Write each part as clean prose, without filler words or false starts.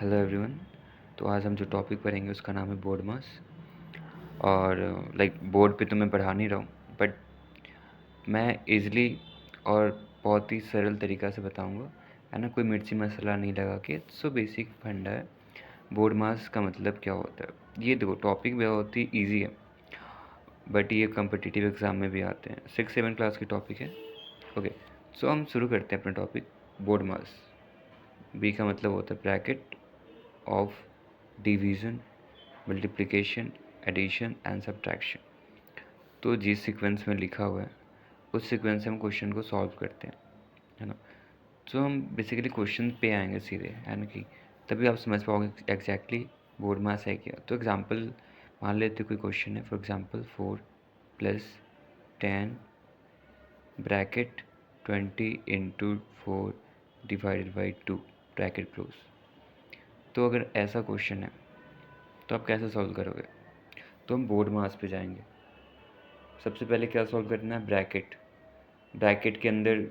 Hello everyone. तो आज हम जो टॉपिक पढ़ेंगे उसका नाम है बोर्ड मास। और बोर्ड पे तो मैं पढ़ा नहीं रहा हूँ, बट मैं इजली और बहुत ही सरल तरीक़ा से बताऊँगा, है ना। कोई मिर्ची मसाला नहीं लगा के। सो बेसिक फंडा है, बोर्ड मास का मतलब क्या होता है। ये देखो, टॉपिक बहुत ही ईजी है, बट ये कम्पिटिटिव एग्ज़ाम में भी आते हैं। 6-7 क्लास की टॉपिक है। ओके, सो हम शुरू करते हैं अपना टॉपिक। बोर्ड मास, बी का मतलब होता है bracket of division, multiplication, addition and subtraction. तो जिस सीक्वेंस में लिखा हुआ है उस सीक्वेंस से हम क्वेश्चन को सॉल्व करते हैं, है ना। तो हम बेसिकली क्वेश्चन पे आएंगे सीधे, है ना, कि तभी आप समझ पाओगे एग्जैक्टली बोर्ड मास है क्या। तो एग्जांपल मान लेते कोई क्वेश्चन है, for example 4 + 10 bracket 20 × 4 / 2 bracket close. तो अगर ऐसा क्वेश्चन है तो आप कैसे सॉल्व करोगे। तो हम बोर्ड मास पे जाएंगे। सबसे पहले क्या सॉल्व करना है, ब्रैकेट के अंदर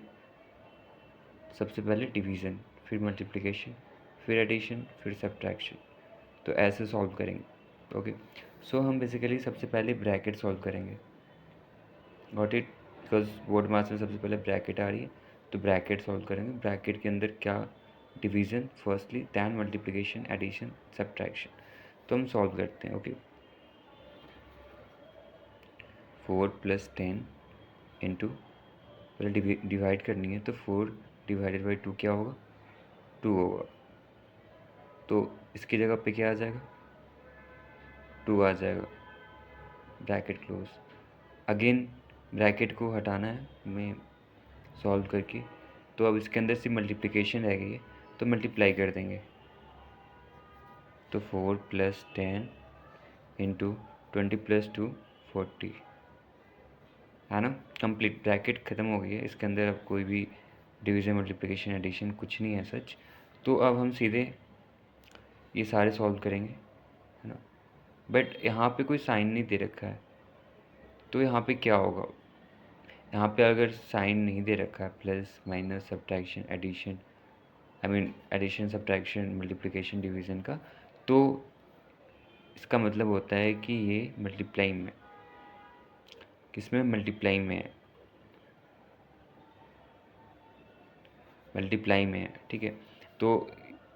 सबसे पहले डिवीज़न, फिर मल्टीप्लिकेशन, फिर एडिशन, फिर सब्ट्रैक्शन। तो ऐसे सॉल्व करेंगे। ओके, सो हम बेसिकली सबसे पहले ब्रैकेट सॉल्व करेंगे। गॉट इट, बिकॉज बोर्ड मास में सबसे पहले ब्रैकेट आ रही है, तो ब्रैकेट सॉल्व करेंगे। ब्रैकेट के अंदर क्या, division firstly, then multiplication, addition, subtraction. तो हम सॉल्व करते हैं। ओके, 4 + 10 इंटू, पहले डिवाइड करनी है, तो 4 / 2 क्या होगा, 2 होगा। तो इसकी जगह पे क्या आ जाएगा, 2 आ जाएगा, ब्रैकेट क्लोज। अगेन ब्रैकेट को हटाना है हमें सॉल्व करके। तो अब इसके अंदर से मल्टीप्लिकेशन रह गई है, तो मल्टीप्लाई कर देंगे। तो 4 + 10 इंटू 20 + 2 40, है ना। कंप्लीट, ब्रैकेट ख़त्म हो गई है। इसके अंदर अब कोई भी डिवीज़न, मल्टीप्लिकेशन, एडिशन कुछ नहीं है सच। तो अब हम सीधे ये सारे सॉल्व करेंगे, है ना। बट यहाँ पे कोई साइन नहीं दे रखा है, तो यहाँ पे क्या होगा, यहाँ पे अगर साइन नहीं दे रखा है, plus minus subtraction addition, addition subtraction multiplication division का, तो इसका मतलब होता है कि ये मल्टीप्लाई में, किसमें, मल्टीप्लाई में है, मल्टीप्लाई में है, ठीक है। तो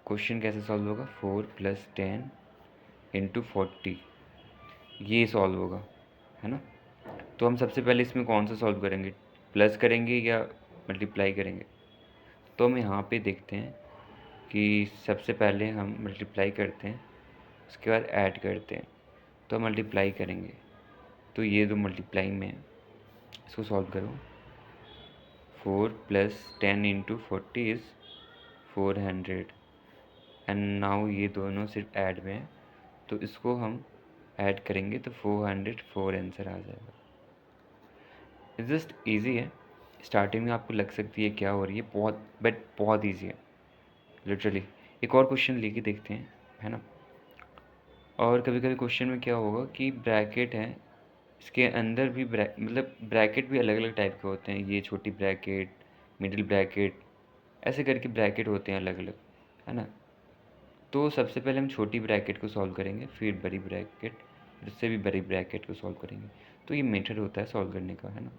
क्वेश्चन कैसे सॉल्व होगा, 4 + 10 इंटू 40, ये सॉल्व होगा, है ना। तो हम सबसे पहले इसमें कौन सा सॉल्व करेंगे, प्लस करेंगे या मल्टीप्लाई करेंगे। तो हम यहाँ पे देखते हैं कि सबसे पहले हम मल्टीप्लाई करते हैं, उसके बाद ऐड करते हैं। तो मल्टीप्लाई करेंगे, तो ये दो मल्टीप्लाई में है, इसको सॉल्व करो। 4 + 10 इंटू 40 इज़ 400, एंड नाउ ये दोनों सिर्फ ऐड में है, तो इसको हम ऐड करेंगे तो 404 आंसर आ जाएगा। इट्स जस्ट ईजी है। स्टार्टिंग में आपको लग सकती है क्या हो रही है, बहुत ईजी है लिटरली। एक और क्वेश्चन लेके देखते हैं, है ना। और कभी कभी क्वेश्चन में क्या होगा कि ब्रैकेट है, इसके अंदर भी ब्रैकेट भी अलग अलग टाइप के होते हैं। ये छोटी ब्रैकेट, मिडिल ब्रैकेट, ऐसे करके ब्रैकेट होते हैं अलग अलग, है ना। तो सबसे पहले हम छोटी ब्रैकेट को सॉल्व करेंगे, फिर बड़ी ब्रैकेट, फिर उससे भी बड़ी ब्रैकेट को सॉल्व करेंगे। तो ये मेथड होता है सॉल्व करने का, है ना।